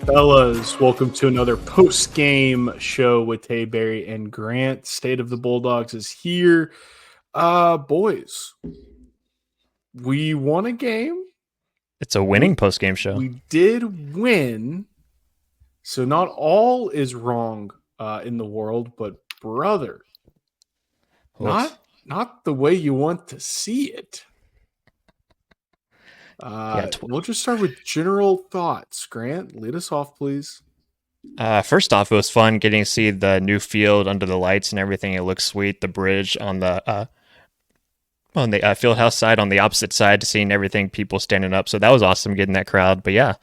Fellas, welcome to another post-game show with Tay, Barry, and Grant. State of the Bulldogs is here. Boys, we won a game. It's a winning post-game show. We did win. So not all is wrong in the world, but brother, not the way you want to see it. We'll just start with general thoughts. Grant, lead us off, please. First off, it was fun getting to see the new field under the lights and everything. It looks sweet. The bridge on the field house side, on the opposite side, seeing everything, people standing up. So that was awesome getting that crowd. But yeah,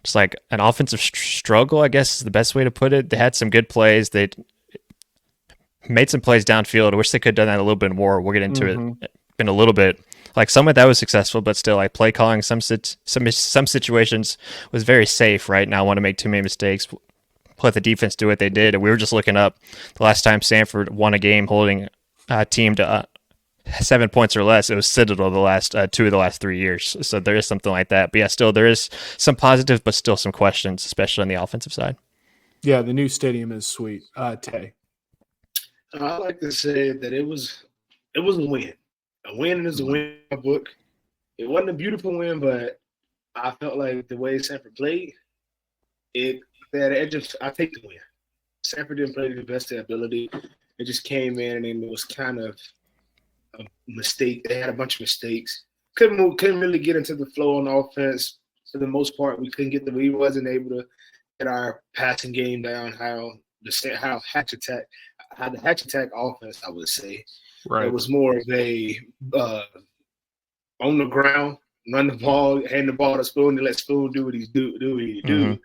just like an offensive struggle, I guess is the best way to put it. They had some good plays. They made some plays downfield. I wish they could have done that a little bit more. We'll get into it in a little bit. Like some of that was successful, but still, like play calling some situations was very safe. Right now, I want to make too many mistakes. Let the defense do what they did. And we were just looking up the last time Samford won a game holding a team to 7 points or less. It was Citadel the last 2 of the last 3 years. So there is something like that. But yeah, still there is some positives, but still some questions, especially on the offensive side. Yeah, the new stadium is sweet. Tay, I like to say that it was a win. A win is a win in my book. It wasn't a beautiful win, but I felt like the way Samford played, I take the win. Samford didn't play to the best of their ability. It just came in and it was kind of a mistake. They had a bunch of mistakes. Couldn't really get into the flow on offense for the most part. We wasn't able to get our passing game down. How the hatch attack offense, I would say. Right. It was more of a on the ground, run the ball, hand the ball to Spoon, and let Spoon do what he do.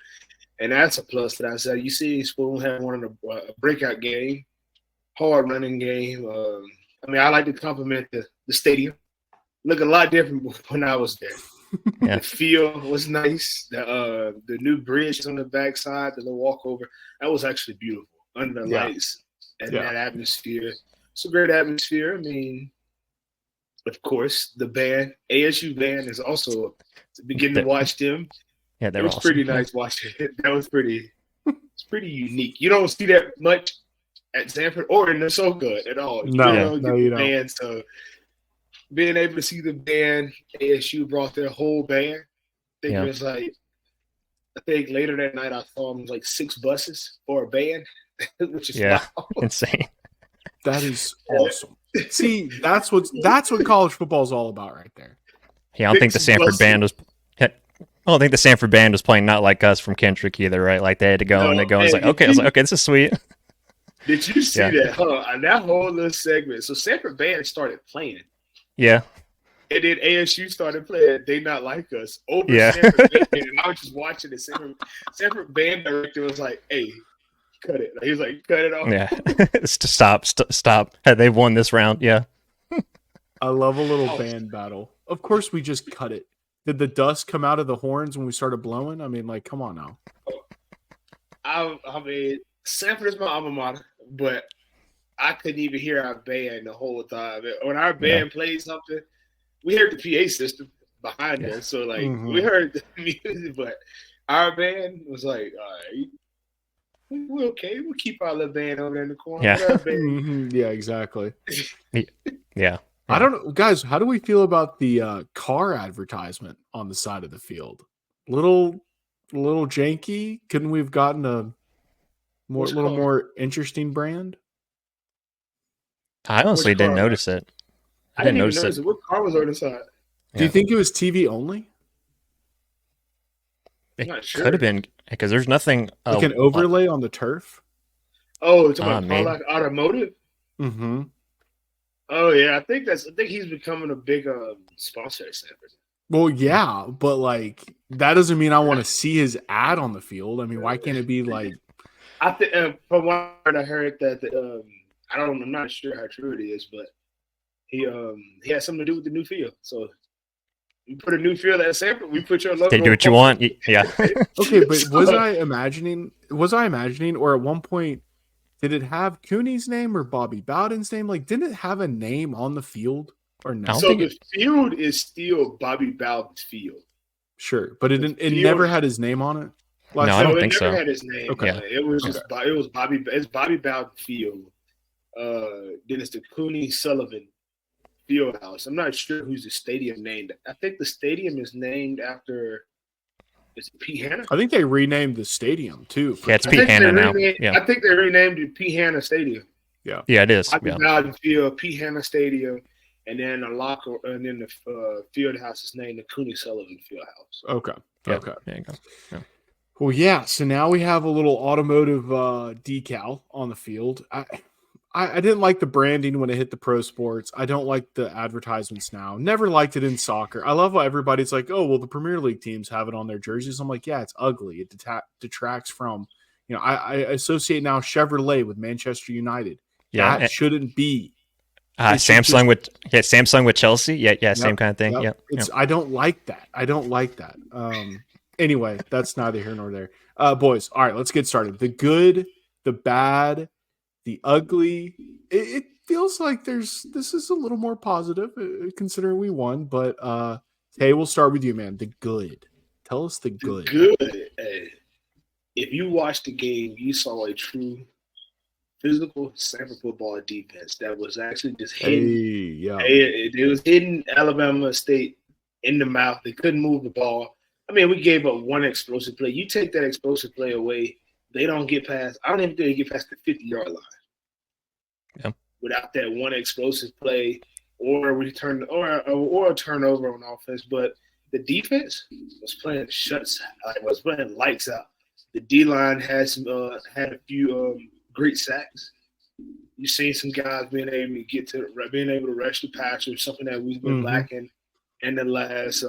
And that's a plus that I said. You see Spoon had one of a breakout game, hard running game. I like to compliment the stadium. Look a lot different when I was there. Yeah. The field was nice. The new bridge on the backside, the little walkover, that was actually beautiful under the lights and that atmosphere. It's a great atmosphere. I mean, of course, the band, ASU band, is also beginning to watch them. Yeah, it was awesome. Pretty nice watching it. That was it's pretty unique. You don't see that much at Samford or in Nasoka at all. You don't. Band, so being able to see the band, ASU brought their whole band. It was like, I think later that night I saw them like 6 buses for a band, which is wild. Insane. That is awesome. See, that's what college football is all about, right there. Yeah, I don't think the Samford band was. I don't think the Samford band was playing Not Like Us from Kendrick either, right? Like they had to go and they go. I was like, okay, this is sweet. Did you see that? On that whole little segment, so Samford band started playing. Yeah. And then ASU started playing They Not Like Us over Samford band, and I was just watching the Samford band director was like, "Hey, cut it." He was like, "Cut it off." Yeah, stop. They've won this round. Yeah. I love a little band battle. Of course, we just cut it. Did the dust come out of the horns when we started blowing? I mean, like, come on now. I mean, Samford is my alma mater, but I couldn't even hear our band the whole time. When our band played something, we heard the PA system behind us, so like we heard the music, but our band was like, all right. We're okay. We'll keep our little band over there in the corner. Yeah, yeah, exactly. Yeah. I don't know, guys. How do we feel about the car advertisement on the side of the field? Little janky. Couldn't we have gotten a more interesting brand? I honestly didn't notice it. I didn't notice it. What car was on the side? Do you think it was TV only? It could have been because there's nothing like an overlay on the turf. Oh, it's about Pollock Automotive. Mm-hmm. Oh yeah, I think he's becoming a big sponsor at Samford. Well, yeah, but like that doesn't mean I want to see his ad on the field. I mean, why can't it be like? I think from what I heard that I'm not sure how true it is, but he had something to do with the new field. So you put a new field at Samford, we put your logo. They do what you want. Yeah. Okay, but was I imagining, or at one point, did it have Cooney's name or Bobby Bowden's name? Like, didn't it have a name on the field or no? So the field is still Bobby Bowden's field. Sure, but it never had his name on it. No, I No, don't it think never so. had his name. Okay. Yeah. It was just it was Bobby. It's Bobby Bowden Field. Then it's the Cooney Sullivan Fieldhouse. I'm not sure who's the stadium named. I think the stadium is named after. Is it P. Hanna? I think they renamed the stadium too. Yeah, it's P. Hanna now. Yeah. I think they renamed it P. Hanna Stadium. Yeah. Yeah, it is. Bobby Yeah. Bowden Field, P. Hanna Stadium, and then the locker, and then the field house is named the Cooney Sullivan Fieldhouse. Okay. Yeah. Okay. There you go. Yeah. Well, yeah. So now we have a little automotive decal on the field. I didn't like the branding when it hit the pro sports. I don't like the advertisements now. Never liked it in soccer. I love how everybody's like, oh, well, the Premier League teams have it on their jerseys. I'm like, yeah, it's ugly. It detracts from, I associate now Chevrolet with Manchester United. Yeah. That shouldn't be. Samsung with Chelsea. Yeah, same kind of thing. Yep. Yeah. I don't like that. Anyway, that's neither here nor there. Boys, all right, let's get started. The good, the bad, the ugly. It feels like this is a little more positive considering we won. But hey, we'll start with you, man. The good. Tell us the good. Good. Hey, if you watched the game, you saw a true physical Samford Football defense that was actually just hitting. It was hitting Alabama State in the mouth. They couldn't move the ball. I mean, we gave up one explosive play. You take that explosive play away, they don't get past. I don't even think they get past the 50-yard line. Yeah. Without that one explosive play or a turnover on offense, but the defense was playing lights out. The D line had a few great sacks. You've seen some guys being able to rush the passer, something that we've been lacking in the last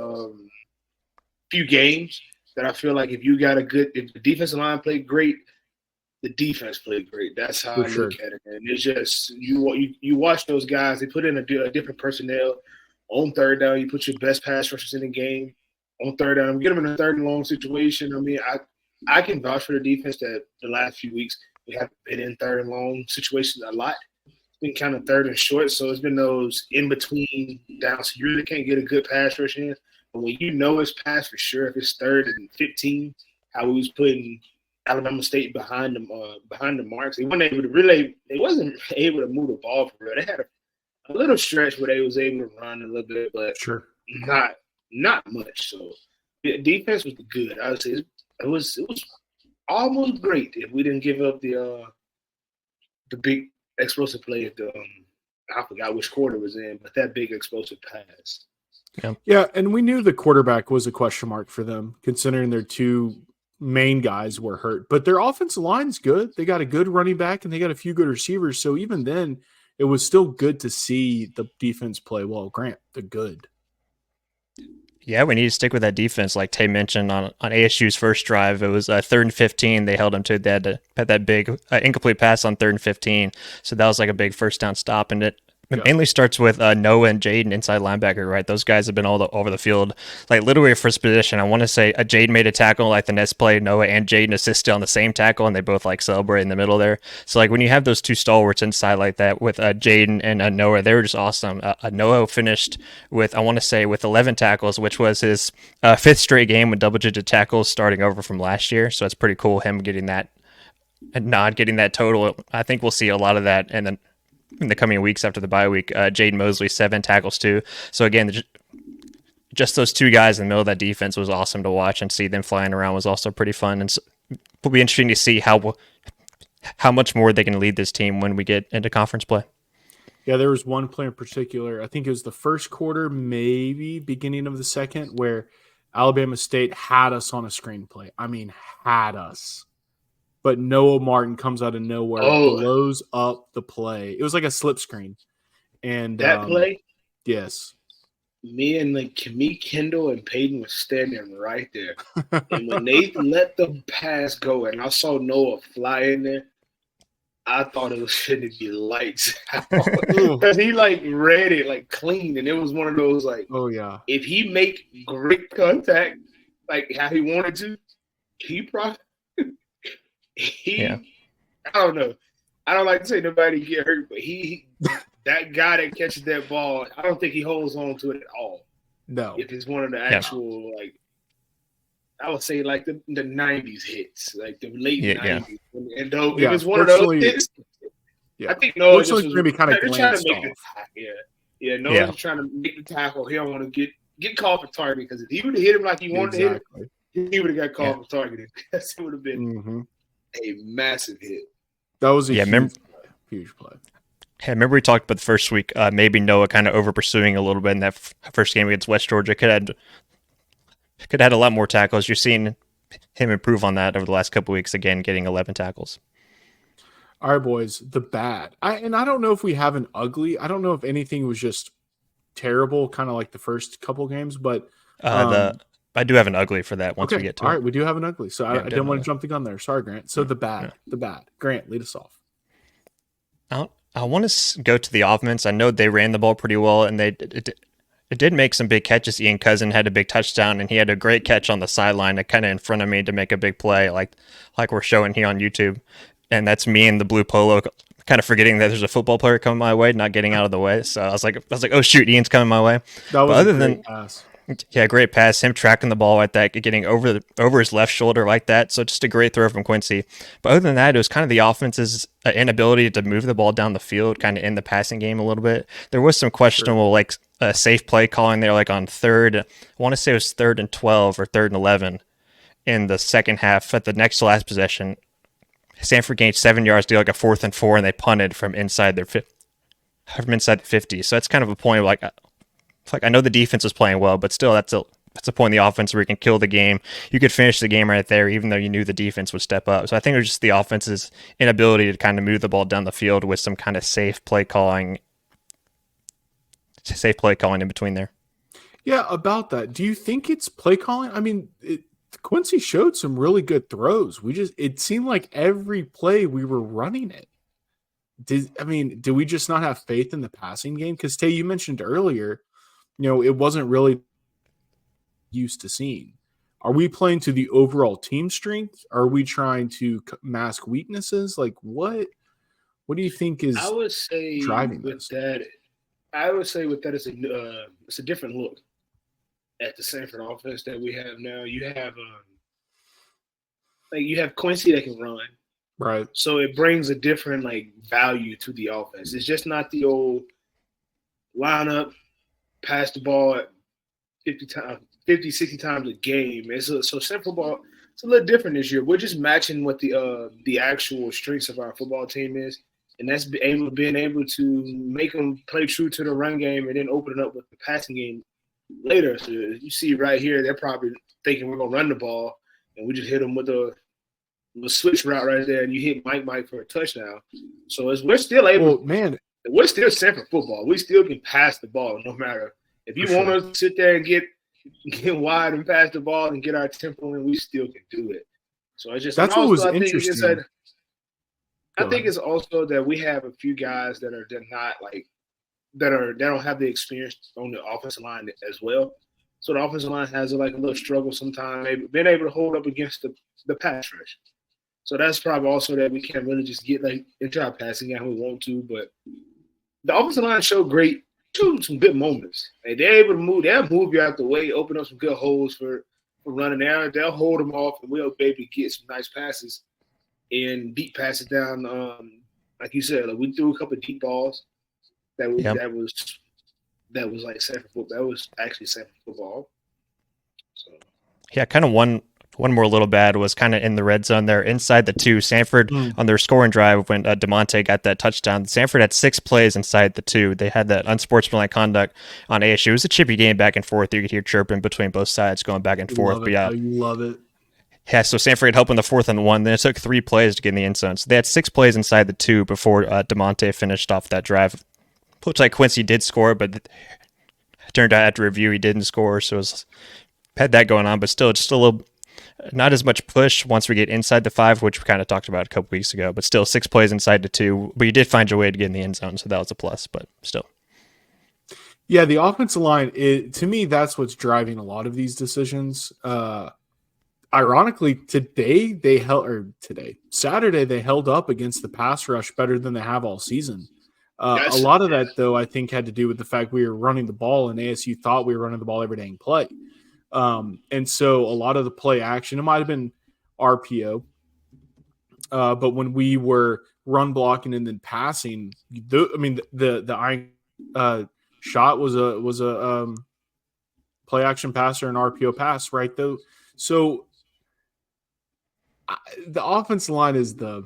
few games. That I feel like if the defensive line played great, the defense played great. That's how I look at it. And it's just you watch those guys. They put in a different personnel on third down. You put your best pass rushers in the game on third down. Get them in a third and long situation. I mean, I can vouch for the defense that the last few weeks we haven't been in third and long situations a lot. It's been kind of third and short, so it's been those in between downs. So you really can't get a good pass rush in. But when you know it's pass for sure, if it's third and 15, how we was putting Alabama State behind the marks, they wasn't able to move the ball for real. They had a little stretch where they was able to run a little bit, but not much. So the defense was good. I would say it was almost great if we didn't give up the big explosive play at I forgot which quarter it was in, but that big explosive pass. Yeah, and we knew the quarterback was a question mark for them, considering their two main guys were hurt. But their offensive line's good. They got a good running back, and they got a few good receivers. So even then, it was still good to see the defense play well. Grant, the good. Yeah, we need to stick with that defense. Like Tay mentioned on ASU's first drive, it was 3rd and 15. They held them to that big incomplete pass on 3rd and 15. So that was like a big first down stop, and it mainly starts with Noah and Jaden inside linebacker, right? Those guys have been all over the field, like literally first position. I want to say Jaden made a tackle like the next play. Noah and Jaden assisted on the same tackle, and they both like celebrate in the middle there. So like when you have those two stalwarts inside like that with Jaden and Noah, they were just awesome. Noah finished with 11 tackles, which was his 5th straight game with double-digit tackles starting over from last year. So it's pretty cool him getting that and not getting that total. I think we'll see a lot of that, and then in the coming weeks after the bye week, Jaden Mosley 7 tackles too. So again, just those two guys in the middle of that defense was awesome to watch, and see them flying around was also pretty fun. And so it'll be interesting to see how much more they can lead this team when we get into conference play. Yeah, there was one play in particular. I think it was the first quarter, maybe beginning of the second, where Alabama State had us on a screenplay. I mean, had us. But Noah Martin comes out of nowhere, blows up the play. It was like a slip screen. And that play? Yes. Me and Kami Kendall and Peyton were standing right there. And when they let the pass go and I saw Noah fly in there, I thought it was going to be lights out. Because he read it clean. And it was one of those if he make great contact like how he wanted to, he probably I don't know. I don't like to say nobody get hurt, but that guy that catches that ball, I don't think he holds on to it at all. No. If it's one of the actual I would say like the '90s hits, like the late Yeah. '90s. And though if it's one of those hits, I think Looks this like was maybe kind of they're trying to glanced make off. Noah's trying to make the tackle. He don't want to get called for targeting because if he would have hit him like he wanted to hit him, he would have got called for targeting. That would have been a massive hit. That was a huge play. I remember we talked about the first week, maybe Noah kind of over pursuing a little bit in that first game against West Georgia. Could have had a lot more tackles. You're seeing him improve on that over the last couple of weeks, again, getting 11 tackles. All right, boys, the bad. I don't know if we have an ugly. I don't know if anything was just terrible, kind of like the first couple games, but I do have an ugly for that once we get to it. All right, we do have an ugly. So I didn't want to jump the gun there. Sorry, Grant. So the bad. Grant, lead us off. I want to go to the offense. I know they ran the ball pretty well, and it did make some big catches. Ian Cousin had a big touchdown, and he had a great catch on the sideline, kind of in front of me to make a big play, like we're showing here on YouTube. And that's me in the blue polo, kind of forgetting that there's a football player coming my way, not getting out of the way. So I was like, oh shoot, Ian's coming my way. That was a great pass. Yeah, great pass. Him tracking the ball like that, getting over his left shoulder like that. So just a great throw from Quincy. But other than that, it was kind of the offense's inability to move the ball down the field, kind of in the passing game a little bit. There was some questionable safe play calling there, like on third. I want to say it was 3rd and 12 or 3rd and 11 in the second half. At the next to last possession, Samford gained 7 yards to like a 4th and 4, and they punted from inside the 50. So that's kind of a point of I know the defense was playing well, but still that's a point in the offense where you can kill the game. You could finish the game right there, even though you knew the defense would step up. So I think it was just the offense's inability to kind of move the ball down the field with some kind of safe play calling in between there. Yeah, about that. Do you think it's play calling? I mean, Quincy showed some really good throws. It seemed like every play we were running it. Do we just not have faith in the passing game? Because Tay, you mentioned earlier, it wasn't really used to seeing. Are we playing to the overall team strength? Are we trying to mask weaknesses? Like what do you think is driving this? I would say with that it's a different look at the Samford offense that we have now. You have Quincy that can run. Right. So it brings a different value to the offense. It's just not the old lineup, pass the ball at 50, 60 times a game. So Samford football, it's a little different this year. We're just matching what the actual strengths of our football team is. And that's being able to make them play true to the run game and then open it up with the passing game later. So you see right here, they're probably thinking we're going to run the ball, and we just hit them with a switch route right there, and you hit Mike for a touchdown. So we're still able we're still Samford football. We still can pass the ball no matter. If you want to sit there and get wide and pass the ball and get our tempo in, we still can do it. So it's just that's what was interesting. I think it's also that we have a few guys that don't have the experience on the offensive line as well. So the offensive line has a little struggle sometimes, being able to hold up against the pass rush. So that's probably also that we can't really just get into our passing game we want to. But the offensive line showed some good moments. They're able to move. They'll move you out the way, open up some good holes for running there. They'll hold them off, and we'll be able to get some nice passes and deep passes down. Like you said, we threw a couple of deep balls that was like Samford football. That was actually Samford football. So yeah, kind of one more little bad was kind of in the red zone there inside the 2. Samford on their scoring drive when DeMonte got that touchdown. Samford had 6 plays inside the 2. They had that unsportsmanlike conduct on ASU. It was a chippy game back and forth. You could hear chirping between both sides going back and forth. But yeah, I love it. Yeah, so Samford had help in the 4th and 1. Then it took 3 plays to get in the end zone. So they had 6 plays inside the 2 before DeMonte finished off that drive. Looks like Quincy did score, but it turned out after review he didn't score. So had that going on, but still just a little, not as much push once we get inside the 5, which we kind of talked about a couple weeks ago. But still 6 plays inside the 2. But you did find your way to get in the end zone, so that was a plus. But still. Yeah, the offensive line, to me, that's what's driving a lot of these decisions. Ironically, Saturday they held up against the pass rush better than they have all season. A lot of that, though, I think had to do with the fact we were running the ball and ASU thought we were running the ball every dang play. And so a lot of the play action, it might have been RPO, but when we were run blocking and then passing, the iron shot was a play action pass or an RPO pass, right? Though, so the offensive line is it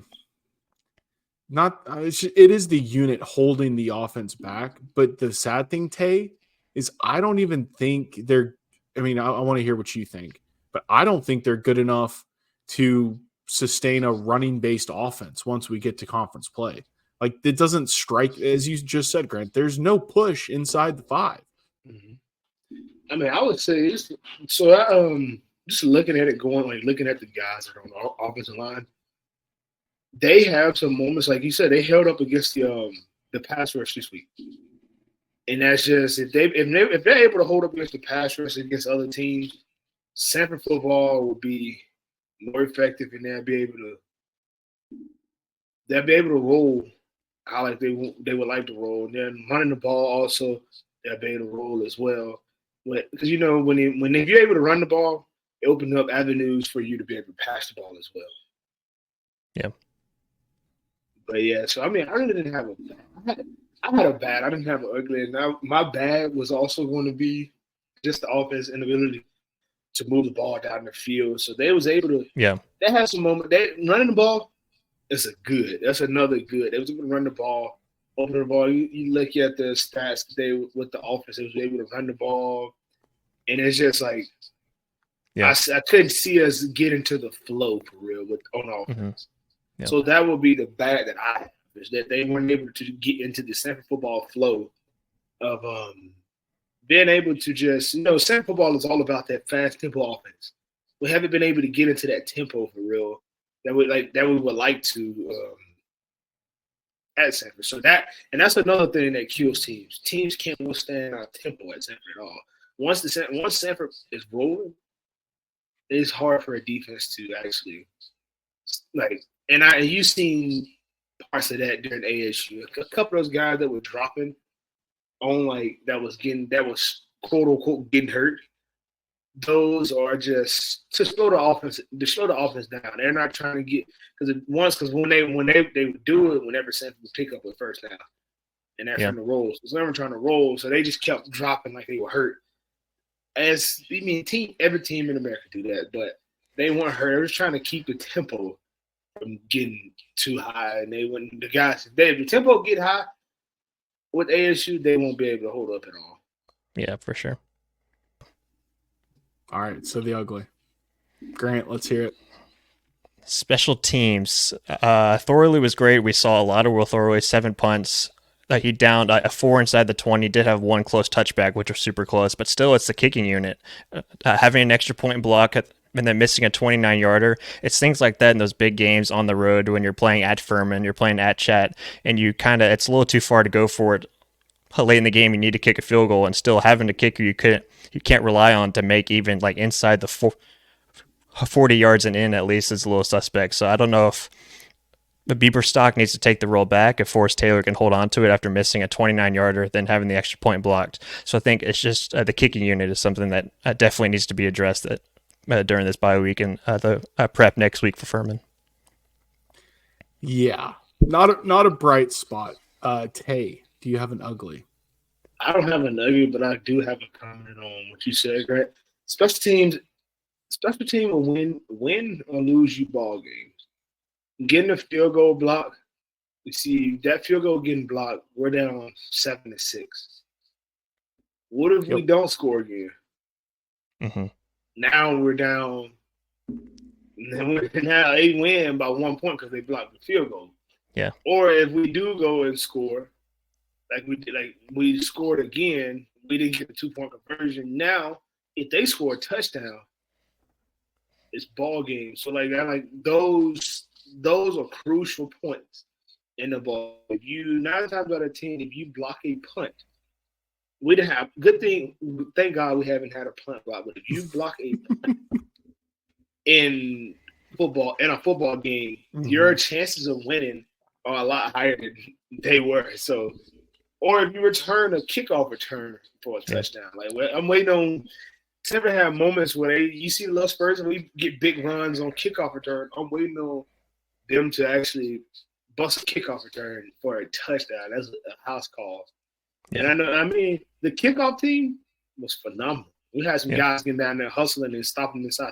is the unit holding the offense back. But the sad thing, Tay, is I don't even think they're. I mean, I want to hear what you think, but I don't think they're good enough to sustain a running based offense once we get to conference play. Like, it doesn't strike, as you just said, Grant. There's no push inside the 5. Mm-hmm. I mean, I would say so. I just looking at it, looking at the guys that are on the offensive line, they have some moments, like you said, they held up against the pass rush this week, and that's just if they're able to hold up against the pass rush against other teams, Samford Football will be more effective, and they'll be able to roll how like they would like to roll, and then running the ball also they'll be able to roll as well. Because if you're able to run the ball, it opens up avenues for you to be able to pass the ball as well. Yeah. But yeah, so I mean, I really didn't have a bad. I had a bad. I didn't have an ugly. And now my bad was also going to be just the offense inability to move the ball down the field. So they was able to. Yeah. They had some moment. They running the ball is a good. That's another good. They was able to run the ball, open the ball. You look at the stats today with the offense. They was able to run the ball, and it's just like. Yeah. I couldn't see us get into the flow for real on offense. Mm-hmm. Yeah. So that would be the bad that I have, is that they weren't able to get into the Samford Football flow of being able to just, Samford Football is all about that fast tempo offense. We haven't been able to get into that tempo for real that we would like to at Samford. So that's another thing that kills teams. Teams can't withstand our tempo at Samford at all. Once Samford is rolling, it's hard for a defense to actually and you've seen parts of that during ASU. A couple of those guys that were dropping on that was quote unquote getting hurt. Those are just to slow the offense down. They're not trying to get because when they would do it whenever Samford would pick up a first down, and that's from the rolls. So they were trying to roll, so they just kept dropping like they were hurt. Every team in America do that, but they weren't hurt. They were trying to keep the tempo from getting too high, and if the tempo get high with ASU, they won't be able to hold up at all. Yeah, for sure. All right, so the ugly. Grant, let's hear it. Special teams. Thorley was great. We saw a lot of Will Thorley, 7 punts. He downed a 4 inside the 20. Did have 1 close touchback, which was super close, but still, it's the kicking unit. Having an extra point block and then missing a 29-yarder. It's things like that in those big games on the road when you're playing at Furman, you're playing at Chat, and it's a little too far to go for it. Late in the game, you need to kick a field goal, and still having a kicker you can't rely on to make even inside the 40 yards and in at least is a little suspect. So I don't know if the Bieberstock needs to take the roll back if Forrest Taylor can hold on to it after missing a 29-yarder, then having the extra point blocked. So I think it's just the kicking unit is something that definitely needs to be addressed during this bye week and the prep next week for Furman. Yeah, not a bright spot. Tay, do you have an ugly? I don't have an ugly, but I do have a comment on what you said, Grant. Special team will win or lose you ball games. Getting a field goal block, you see that field goal getting blocked, we're down 7-6. What if we don't score again? Mm-hmm. Now we're down. Now they win by 1 point because they blocked the field goal. Yeah. Or if we do go and score, we scored again, we didn't get a 2-point conversion. Now, if they score a touchdown, it's ball game. So those are crucial points in the ball. If you 9 times out of 10, if you block a punt, we didn't have good thing. Thank God we haven't had a punt block. But if you block a punt in a football game, your chances of winning are a lot higher than they were. So, or if you return a kickoff return for a touchdown, I'm waiting on Never have moments where you see the little Spurs and we get big runs on kickoff return. I'm waiting on them to actually bust a kickoff return for a touchdown. That's a house call. And I mean, the kickoff team was phenomenal. We had some guys getting down there hustling and stopping inside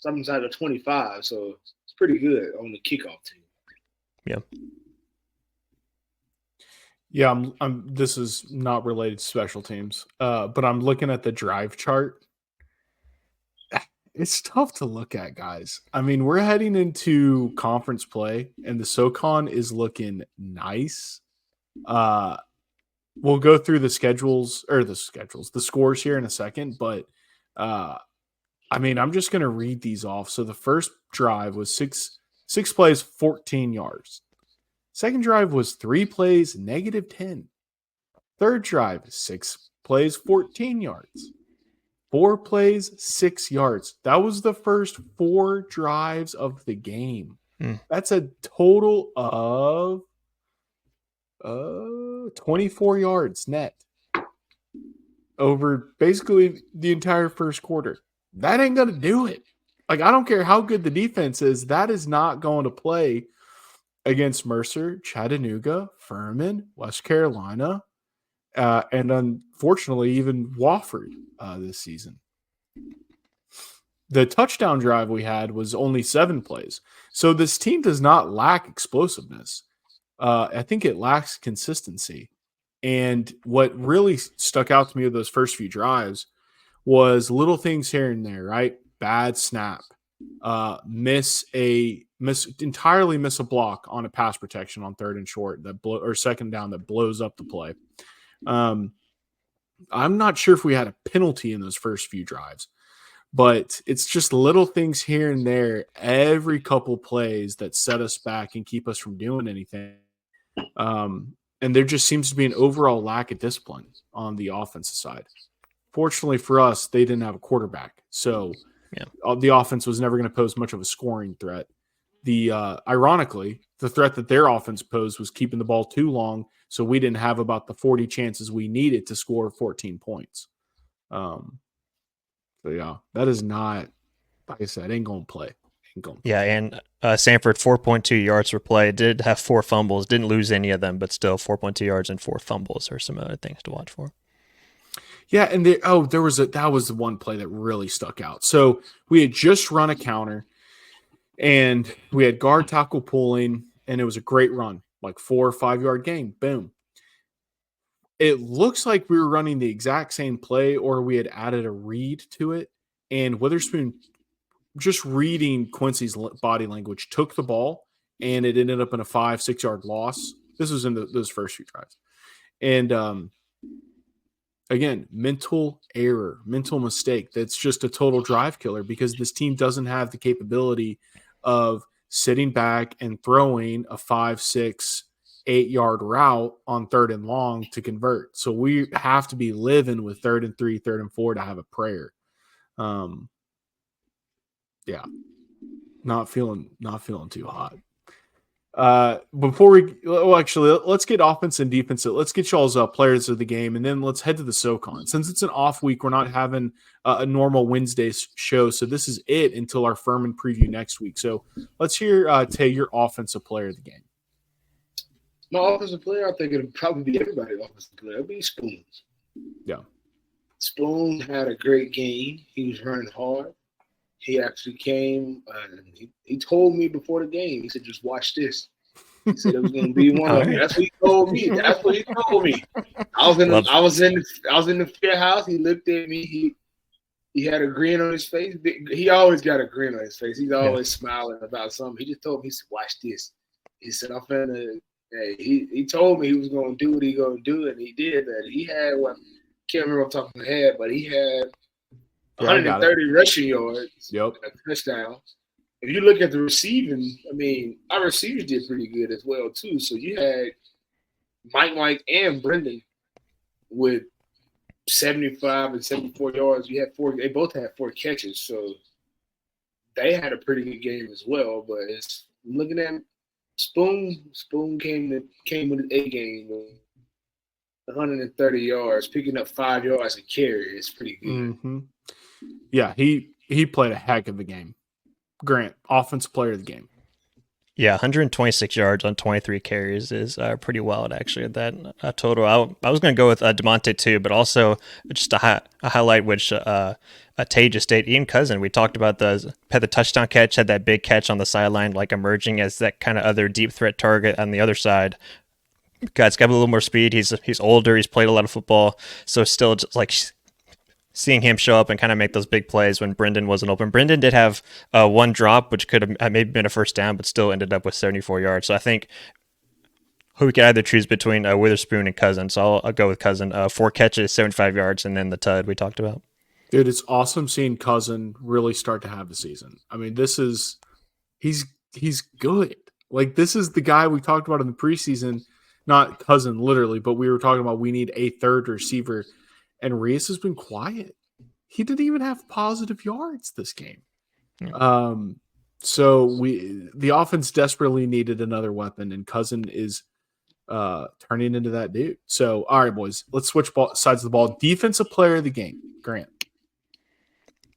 the 25. So it's pretty good on the kickoff team. Yeah. Yeah, this is not related to special teams, but I'm looking at the drive chart. It's tough to look at, guys. I mean, we're heading into conference play, and the SoCon is looking nice. We'll go through the scores here in a second, but I mean, I'm just going to read these off. So the first drive was six plays, 14 yards. Second drive was 3 plays, -10. Third drive, 6 plays, 14 yards. 4 plays, 6 yards. That was the first 4 drives of the game. That's a total of 24 yards net over basically the entire first quarter. That ain't going to do it. Like, I don't care how good the defense is. That is not going to play against Mercer, Chattanooga, Furman, West Carolina, and unfortunately even Wofford this season. The touchdown drive we had was only 7 plays. So this team does not lack explosiveness. I think it lacks consistency. And what really stuck out to me of those first few drives was little things here and there, right? Bad snap, entirely miss a block on a pass protection on 3rd and short or second down that blows up the play. I'm not sure if we had a penalty in those first few drives, but it's just little things here and there every couple plays that set us back and keep us from doing anything. And there just seems to be an overall lack of discipline on the offensive side. Fortunately for us, they didn't have a quarterback, so the offense was never going to pose much of a scoring threat. Ironically, the threat that their offense posed was keeping the ball too long, so we didn't have about the 40 chances we needed to score 14 points. So yeah, that is not, like I said, ain't going to play. Yeah, and Samford, 4.2 yards per play. Did have 4 fumbles. Didn't lose any of them, but still 4.2 yards and 4 fumbles are some other things to watch for. Yeah, and that was the one play that really stuck out. So we had just run a counter, and we had guard tackle pulling, and it was a great run, like 4 or 5 yard gain. Boom. It looks like we were running the exact same play, or we had added a read to it, and Witherspoon, just reading Quincy's body language, took the ball, and it ended up in a 5-6 yard loss. This was in those first few drives. And again, mental error, mental mistake. That's just a total drive killer because this team doesn't have the capability of sitting back and throwing a 5, 6, 8 yard route on 3rd and long to convert. So we have to be living with 3rd and 3, 3rd and 4 to have a prayer. Yeah, not feeling too hot. Let's get offense and defense. Let's get y'all's players of the game, and then let's head to the SoCon. Since it's an off week, we're not having a normal Wednesday show, so this is it until our Furman preview next week. So let's hear Tay, your offensive player of the game. My offensive player, I think it'll probably be everybody's offensive player. It'll be Spoon. Yeah, Spoon had a great game. He was running hard. He actually came and he told me before the game. He said, "Just watch this." He said it was going to be one of them. That's what he told me. I was in the fair house. He looked at me. He had a grin on his face. He always got a grin on his face. He's always smiling about something. He just told me, he said, "Watch this." He said, "I'm finna." Hey, he told me he was going to do what he going to do, and he did that. He had can't remember off the top of my head, but he had 130 rushing yards, a touchdown. If you look at the receiving, I mean, our receivers did pretty good as well, too. So you had Mike, and Brendan with 75 and 74 yards. You had 4. They both had 4 catches, so they had a pretty good game as well. But it's looking at Spoon came with an A game with 130 yards, picking up 5 yards a carry. It's pretty good. Mm-hmm. yeah, he played a heck of a game. Grant, offensive player of the game. Yeah, 126 yards on 23 carries is pretty wild, actually, at that total. I was going to go with DeMonte too, but also just a highlight which Tay just stayed. Ian Cousin, we talked about had the touchdown catch, had that big catch on the sideline, like emerging as that kind of other deep threat target on the other side. Guy's got a little more speed. He's older. He's played a lot of football, so still just like seeing him show up and kind of make those big plays when Brendan wasn't open. Brendan did have one drop, which could have maybe been a first down, but still ended up with 74 yards. So I think who we could either choose between Witherspoon and Cousin. So I'll go with Cousin. 4 catches, 75 yards, and then the tud we talked about. Dude, it's awesome seeing Cousin really start to have a season. I mean, he's good. Like, this is the guy we talked about in the preseason, not Cousin literally, but we were talking about we need a third receiver. And Reese has been quiet. He didn't even have positive yards this game. Yeah. So the offense desperately needed another weapon, and Cousin is turning into that dude. So, all right, boys, let's switch sides of the ball. Defensive player of the game, Grant.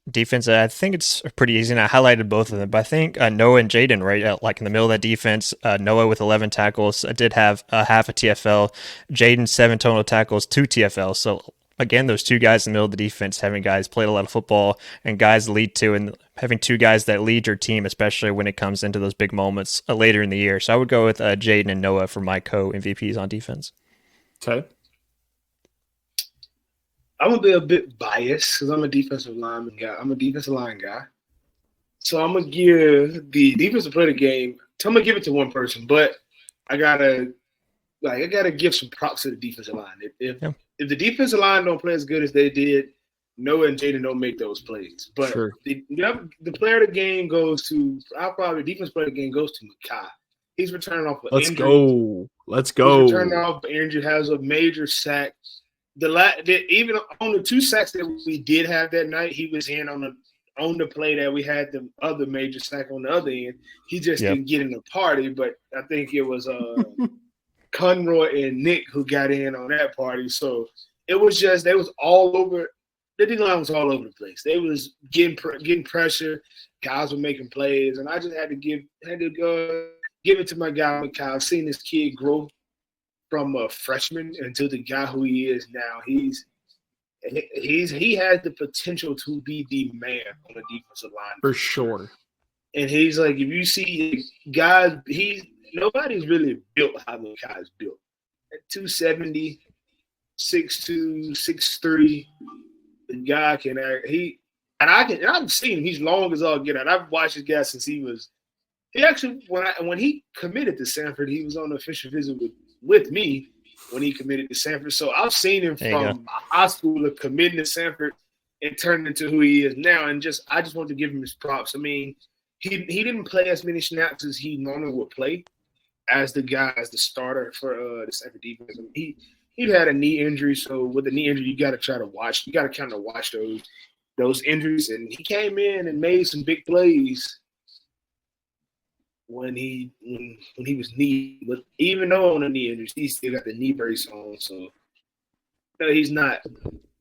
Defense, I think it's pretty easy, and I highlighted both of them. But I think Noah and Jaden, right, like in the middle of that defense, Noah with 11 tackles, did have half a TFL. Jaden, 7 total tackles, 2 TFL. So, again, those two guys in the middle of the defense, having guys played a lot of football and guys lead to, and having two guys that lead your team, especially when it comes into those big moments later in the year. So I would go with Jaden and Noah for my co-MVPs on defense. Okay. I'm going to be a bit biased because I'm a defensive lineman guy. I'm a defensive line guy. So I'm going to give the defensive player of the game. I'm going to give it to one person, but I got to give some props to the defensive line. If the defensive line don't play as good as they did, Noah and Jaden don't make those plays. But sure. the player of the game goes to – I'll probably – defense player of the game goes to Makai. He's returning off an injury. Let's go. He's returning off an injury, has a major sack. Even on the 2 sacks that we did have that night, he was in on the play that we had the other major sack on the other end. He just didn't get in the party, but I think it was Conroy and Nick who got in on that party. So it was just they was all over. The D-line was all over the place. They was getting pressure. Guys were making plays, and I just had to give it to my guy Mikal. I've seen this kid grow from a freshman into the guy who he is now. He has the potential to be the man on the defensive line for sure. And he's like, if you see guys, nobody's really built how the guy's built. At 270, 6'2", 6'3", the guy can I've seen him. He's long as all get out. I've watched this guy since he actually when he committed to Samford, he was on the official visit with me when he committed to Samford. So I've seen him from high school to committing to Samford and turning into who he is now. And I just want to give him his props. I mean, he didn't play as many snaps as he normally would play as the starter for the Samford defense. I mean, he'd had a knee injury, so with a knee injury, you got to try to watch. You got to kind of watch those injuries. And he came in and made some big plays when he was knee, but even though on the knee injuries, he still got the knee brace on. So no, he's not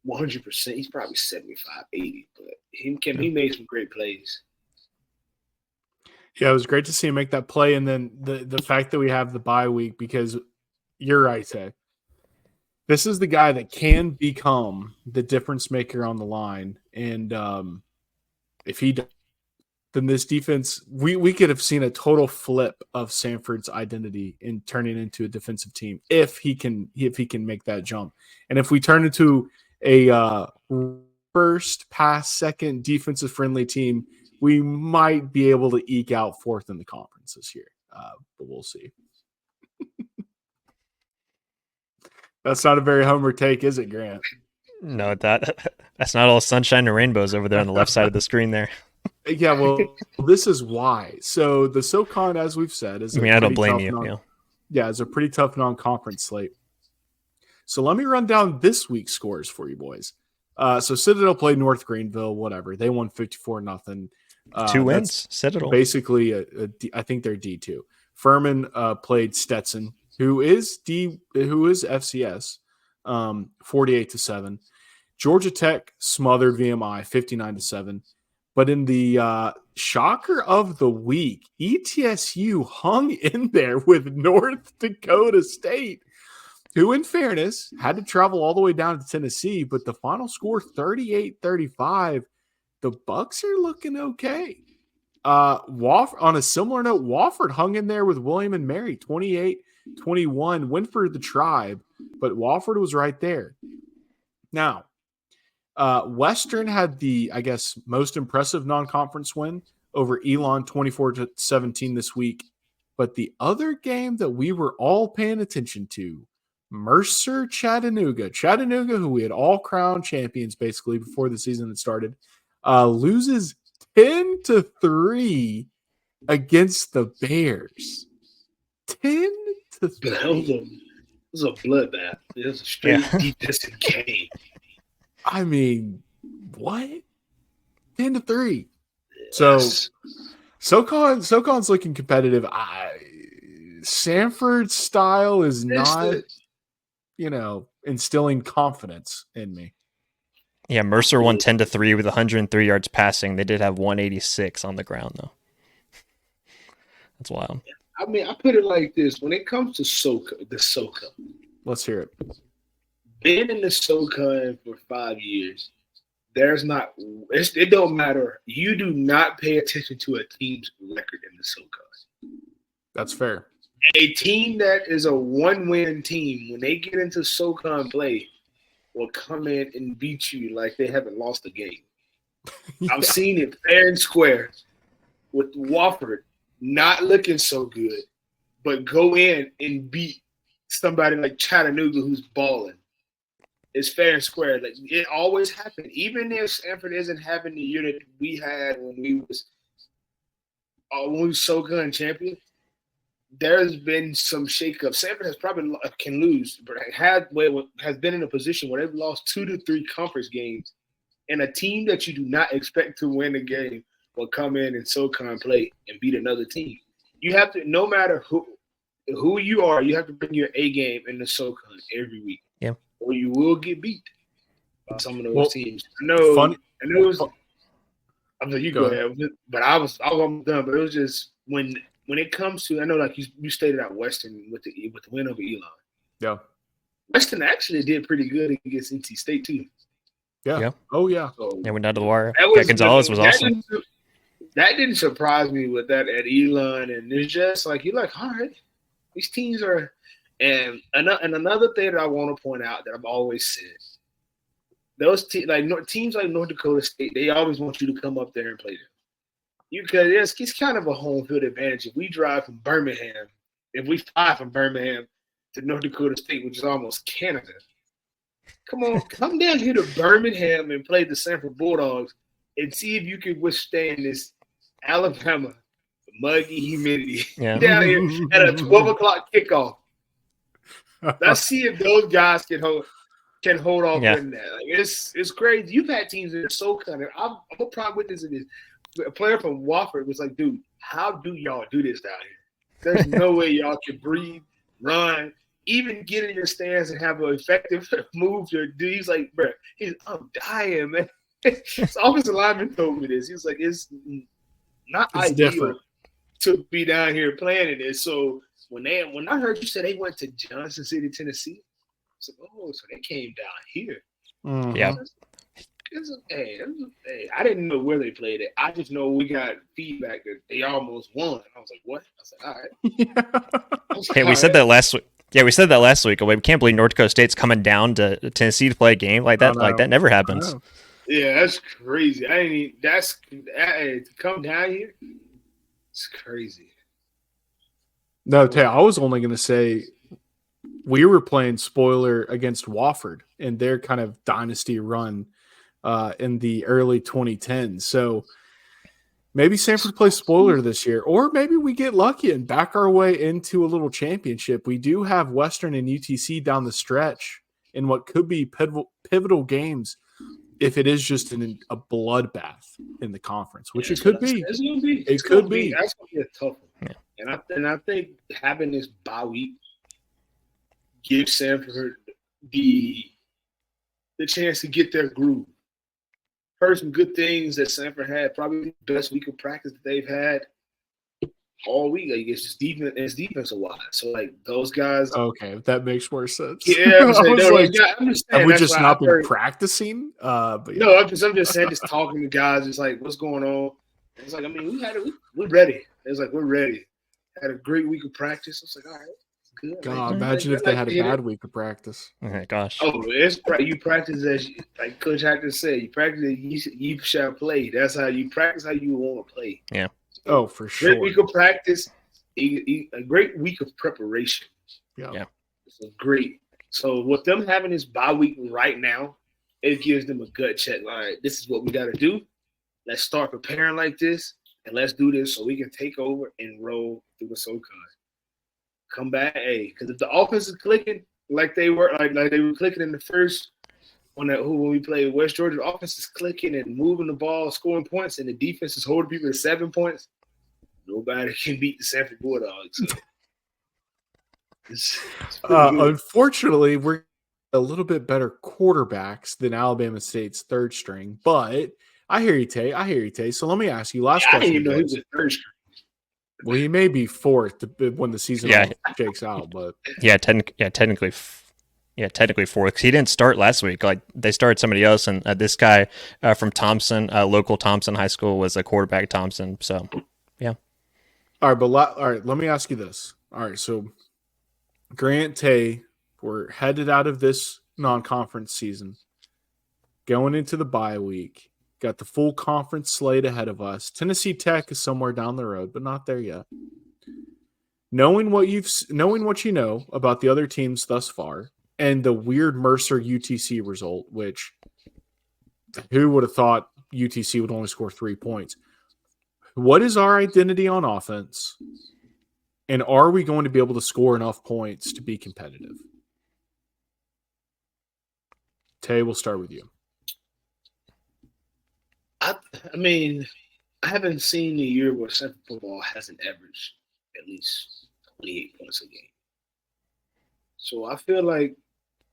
100%. He's probably 75, 80, but he made some great plays. Yeah, it was great to see him make that play, and then the fact that we have the bye week, because you're right, Ted. This is the guy that can become the difference maker on the line, and if he does, then this defense, we could have seen a total flip of Samford's identity in turning into a defensive team if he can make that jump. And if we turn into a first pass second defensive friendly team, we might be able to eke out 4th in the conference this year. But we'll see. That's not a very homer take, is it, Grant? No, that's not all sunshine and rainbows over there on the left side of the screen there. Yeah, well, this is why. So the SoCon, as we've said, is I don't blame you. Yeah, it's a pretty tough non-conference slate. So let me run down this week's scores for you boys. So Citadel played North Greenville, whatever. They won 54-0. 2 wins, Citadel. Basically, I think they're D2. Furman played Stetson, who is FCS, 48-7. Georgia Tech smothered VMI 59-7. But in the shocker of the week, ETSU hung in there with North Dakota State, who, in fairness, had to travel all the way down to Tennessee. But the final score, 38-35. The Bucks are looking okay. On a similar note, Wofford hung in there with William and Mary, 28-21, win for the Tribe, but Wofford was right there. Now, Western had the, I guess, most impressive non-conference win over Elon, 24-17 this week. But the other game that we were all paying attention to, Mercer Chattanooga, who we had all crowned champions basically before the season had started, loses 10-3 against the Bears. 10-3. It was a bloodbath. It was a straight defensive game. I mean, what? 10-3. So SoCon's looking competitive. Samford's style is not, instilling confidence in me. Yeah, Mercer won 10-3 with 103 yards passing. They did have 186 on the ground, though. That's wild. I mean, I put it like this. When it comes to SoCon. Let's hear it. Being in the SoCon for 5 years, it don't matter. You do not pay attention to a team's record in the SoCon. That's fair. A team that is a one-win team, when they get into SoCon play, will come in and beat you like they haven't lost a game. Yeah. I've seen it fair and square with Wofford not looking so good, but go in and beat somebody like Chattanooga who's balling. It's fair and square. Like, it always happened. Even if Samford isn't having the year that we had when we was SoCon champion, there's been some shakeup. Samford has probably can lose, but has been in a position where they've lost 2 to 3 conference games, and a team that you do not expect to win a game will come in and SoCon play and beat another team. You have to, no matter who you are, you have to bring your A game in the SoCon every week. Yeah. Or you will get beat by some of those teams. I know it was. I'm like, you go ahead. But I was done. But it was just when it comes to, I know, like you stated out Western with the win over Elon. Yeah. Western actually did pretty good against NC State too. Yeah. Oh yeah. So, went down to the wire. Gonzalez was awesome. That didn't surprise me with that at Elon, and it's just like, you're like, all right, these teams are. And another thing that I want to point out that I've always said, those teams like North Dakota State, they always want you to come up there and play them. Because it's kind of a home field advantage. If we fly from Birmingham to North Dakota State, which is almost Canada, come down here to Birmingham and play the Samford Bulldogs and see if you can withstand this Alabama muggy humidity down here at a 12 o'clock kickoff. Let's see if those guys can hold off in that. Like, it's crazy. You've had teams that are so kind of. I'm a prime witness of this. A player from Wofford was like, dude, how do y'all do this down here? There's no way y'all can breathe, run, even get in your stance and have an effective move to do. He's like, bro, I'm dying, man. His offensive lineman told me this. He was like, it's ideal different to be down here playing in this. So when I heard you say they went to Johnson City, Tennessee, I was like, oh, so they came down here. Mm-hmm. Yeah. I didn't know where they played it. I just know we got feedback that they almost won. I was like, what? I was like, all right. Hey, we said that last week. Yeah, we said that last week. We can't believe North Dakota State's coming down to Tennessee to play a game like that. Like that never happens. Yeah, that's crazy. To come down here, it's crazy. No, Tay, I was only going to say we were playing spoiler against Wofford in their kind of dynasty run in the early 2010s. So maybe Samford plays spoiler this year, or maybe we get lucky and back our way into a little championship. We do have Western and UTC down the stretch in what could be pivotal games if it is just a bloodbath in the conference, which it could be. It could be. That's going to be a tough one. Yeah. And I think having this bye week gives Samford the the chance to get their groove. Heard some good things that Samford had. Probably the best week of practice that they've had all week. Like it's just defensive wise. So like those guys. Okay, that makes more sense. Yeah, I'm I saying, was no, like, I'm just have saying we that's just why not I've been heard. practicing? But yeah. No, I'm just saying, just talking to guys, just like what's going on. It's like I mean, we're ready. It's like we're ready. Had a great week of practice. It's like all right, good. God, Like, imagine if they had a bad week of practice. Oh my gosh. Oh, you practice as like Coach Hacker said. You practice. You shall play. That's how you practice. How you want to play. Yeah. Oh, for sure. Great week of practice. A great week of preparation. Yeah. It's great. So with them having this bye week right now, it gives them a gut check. All right, this is what we got to do. Let's start preparing like this, and let's do this so we can take over and roll through the SoCon. Come back, because if the offense is clicking like they were, like they were clicking in the first when we played West Georgia, the offense is clicking and moving the ball, scoring points, and the defense is holding people to 7 points. Nobody can beat the Samford Bulldogs. So. It's Unfortunately, we're a little bit better quarterbacks than Alabama State's third string, but I hear you, Tay. So let me ask you, last question. I didn't even know he was a third string. Well, he may be fourth when the season all shakes out, but technically fourth. 'Cause he didn't start last week. Like they started somebody else, and this guy from Thompson, local Thompson High School, was a quarterback at Thompson. So, yeah. All right. Let me ask you this. All right, so Grant, Tay, we're headed out of this non-conference season, going into the bye week. Got the full conference slate ahead of us. Tennessee Tech is somewhere down the road, but not there yet. Knowing what you know about the other teams thus far, and the weird Mercer UTC result, which who would have thought UTC would only score 3 points? What is our identity on offense? And are we going to be able to score enough points to be competitive? Tay, we'll start with you. I mean, I haven't seen a year where Samford Football hasn't averaged at least 28 points a game. So I feel like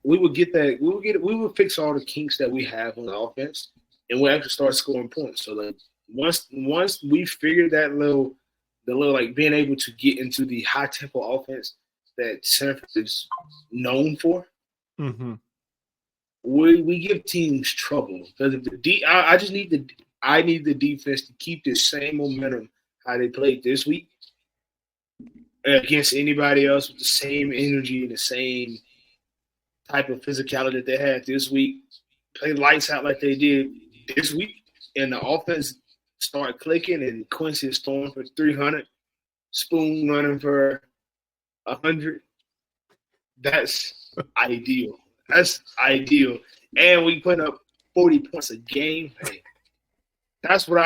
we would get that. We would fix all the kinks that we have on the offense, and we'll actually start scoring points. So like once we figure the little like being able to get into the high tempo offense that Samford is known for, we give teams trouble because if I need the defense to keep the same momentum how they played this week against anybody else with the same energy and the same type of physicality that they had this week. Play lights out like they did this week, and the offense start clicking, and Quincy is throwing for 300, Spoon running for 100. That's ideal. That's ideal. And we put up 40 points a game. Hey, that's what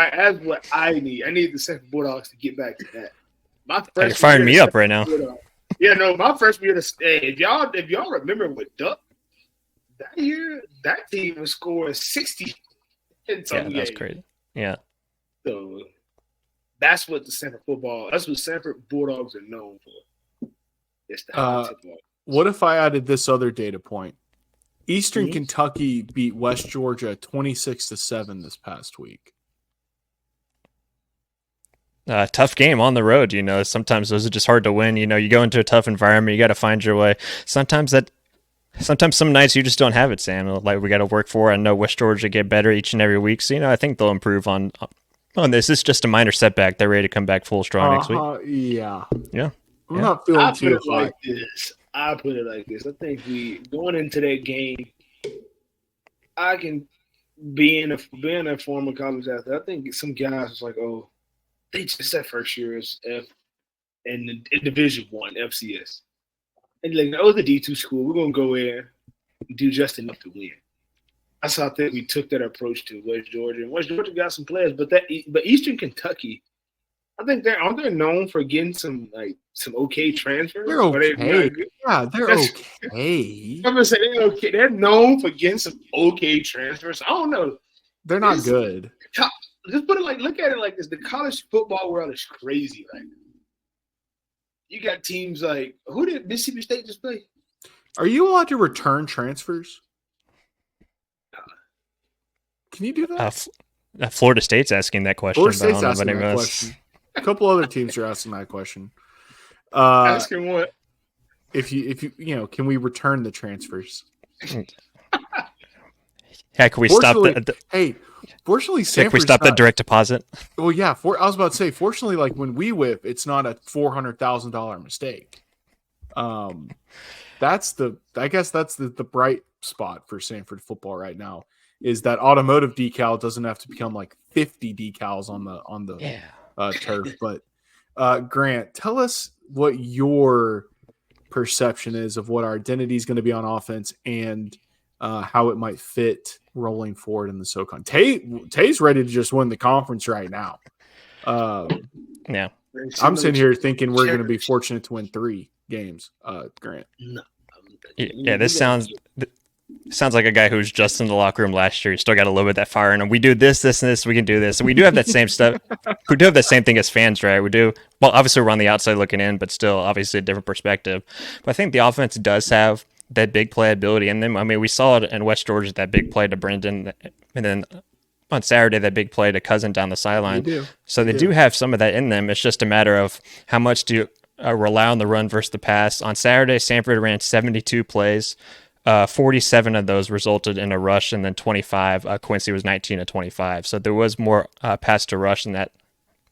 I need. I need the Samford Bulldogs to get back to that. You're firing me up right now. Yeah, no, my freshman year to stay. If y'all remember with Duck, that year, that team was scoring 60 in some games. Yeah, that's crazy. Yeah. So that's what Samford Bulldogs are known for. It's the high tempo. What if I added this other data point? Eastern Kentucky beat West Georgia 26-7 this past week. Tough game on the road. Sometimes those are just hard to win. You go into a tough environment, you got to find your way. Sometimes some nights you just don't have it, Sam. Like we got to work for. I know West Georgia get better each and every week, so I think they'll improve on this. It's just a minor setback. They're ready to come back full strong next week. Yeah. I'm Yeah. not feeling too hot. I put it like this. I think we going into that game. I can being a former college athlete. I think some guys was like, oh, they just that first year is in Division I FCS, and like, oh, the D2 school. We're gonna go in and do just enough to win. That's how I think we took that approach to West Georgia. And West Georgia got some players, but Eastern Kentucky, I think aren't they known for getting some okay transfers? They're okay. They're okay. I'm gonna say they're okay. They're known for getting some okay transfers. I don't know. They're not good. Just put it look at it like this. The college football world is crazy right now. You got teams like who did Mississippi State just play? Are you allowed to return transfers? Can you do that? Florida State's asking that question. Florida But I State's don't know if asking anyone that else- question. A couple other teams are asking that question. Asking what? If you can we return the transfers? Yeah, can we stop Fortunately, the? fortunately, Can we Samford's stop the not- direct deposit? Well, yeah. I was about to say, fortunately, like when we whip, it's not a $400,000 mistake. That's the bright spot for Samford football right now is that automotive decal doesn't have to become like 50 decals on the turf. But Grant, tell us what your perception is of what our identity is going to be on offense and how it might fit rolling forward in the SoCon. Tay's ready to just win the conference right now. Yeah. I'm sitting here thinking we're going to be fortunate to win 3 games, Grant. No. Yeah, this sounds like a guy who was just in the locker room last year. He still got a little bit of that fire in him. We do this, and this. We can do this. And we do have that same stuff. We do have that same thing as fans, right? We do. Well, obviously, we're on the outside looking in, but still, obviously, a different perspective. But I think the offense does have that big play ability in them. I mean, we saw it in West Georgia, that big play to Brendan, and then on Saturday, that big play to Cousin down the sideline. So they do have some of that in them. It's just a matter of how much do you rely on the run versus the pass. On Saturday, Samford ran 72 plays. 47 of those resulted in a rush, and then 25. Quincy was 19 of 25. So there was more pass to rush in that,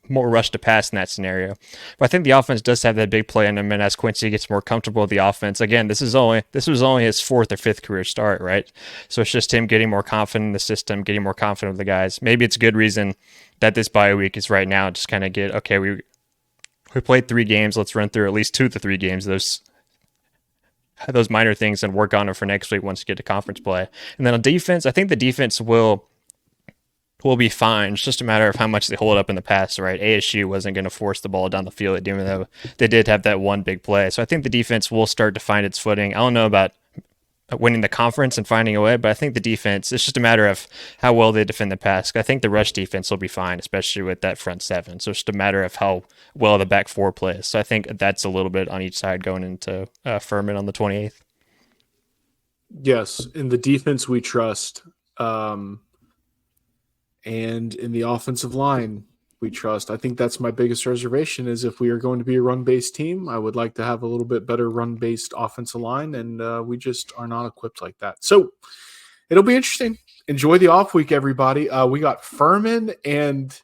more rush to pass in that scenario. But I think the offense does have that big play in him, and as Quincy gets more comfortable with the offense, again, this was only his 4th or 5th career start, right? So it's just him getting more confident in the system, getting more confident with the guys. Maybe it's a good reason that this bye week is right now. Just kind of get, okay, we played 3 games. Let's run through at least 2 of the 3 games. Those minor things and work on it for next week once you get to conference play. And then on defense, I think the defense will be fine. It's just a matter of how much they hold up in the past, right? ASU wasn't going to force the ball down the field, even though they did have that one big play. So I think the defense will start to find its footing. I don't know about winning the conference and finding a way, but I think the defense, it's just a matter of how well they defend the pass. I think the rush defense will be fine, especially with that front 7. So it's just a matter of how well the back 4 plays. So I think that's a little bit on each side going into Furman on the 28th. Yes, in the defense we trust, and in the offensive line we trust. I think that's my biggest reservation is if we are going to be a run-based team, I would like to have a little bit better run-based offensive line, and we just are not equipped like that. So it'll be interesting. Enjoy the off week, everybody. We got Furman and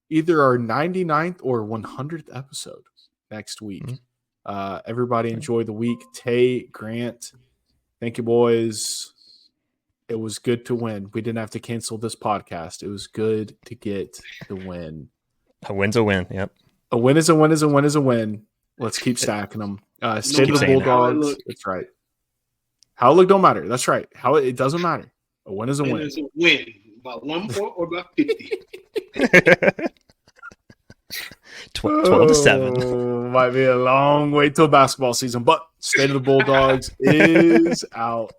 either our 99th or 100th episode next week. Everybody enjoy the week. Tay, Grant, thank you, boys. It was good to win. We didn't have to cancel this podcast. It was good to get the win. A win's a win. Yep. A win is a win is a win is a win. Let's keep stacking them. State of the Bulldogs. That's right. How it look don't matter. That's right. How it doesn't matter. A win is a win. Is a win. About 1 point or about 50. 12 to 7. Might be a long way till basketball season, but State of the Bulldogs is out.